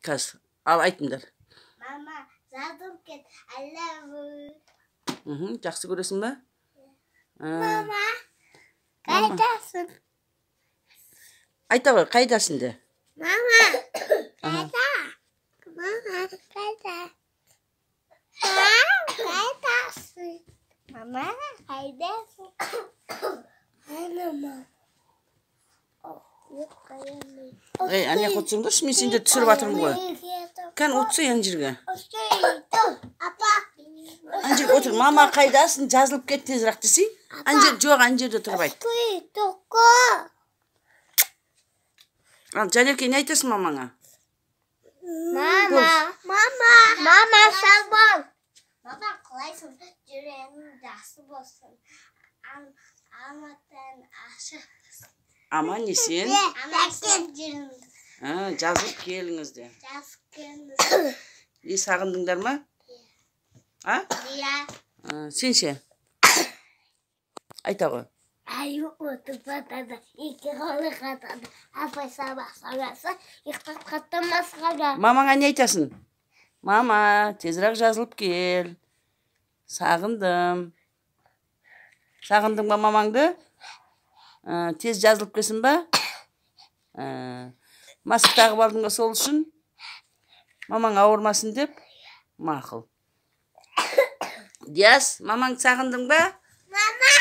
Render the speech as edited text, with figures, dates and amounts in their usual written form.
Kız, al aytыңдар. Mama, жазылып кет. I love you. Жақсы көресің ба? Mama, қайдасың? Айта ғой, қайдасың де? Mama, қайда? Mama, қайда? Қайдасың? Mama, қайдасың? Анама. Ey, anne kutsundursun, men sende түсіріп атырмын ғой. Kan отырсай ана жерге. Апа. Ана жерге отыр. Мама қайдасың? Жазылып кет тезірек десей. Ана жер жоқ, ана жерде тұрып айт. Ал Жанерке, не айтасың мамаңа? Мама, сау бол. Мама, қалайсың? Жүрегің жақсы болсын. Алматыдан ашық. Аман есен. Аман жүріңіз. Жазылып келіңізде. Жазып келіңіз. Сағындыңдар ма? Иә. Сен ше? Айта ғой. Аю отырып жатады. Екі қолы қатады. Апай сабақ сабақса, ұйықтап қаттамас қала. Мамаңа не айтасың? Мама, тезірек жазылып кел. Сағындым. Сағындың ба мамаңды? Тез жазылып келсін ба? Масық тағып алдың ба сол үшін? Мамаң ауырмасын деп? Мақыл. Диас, мамаң сағындың ба? Мама!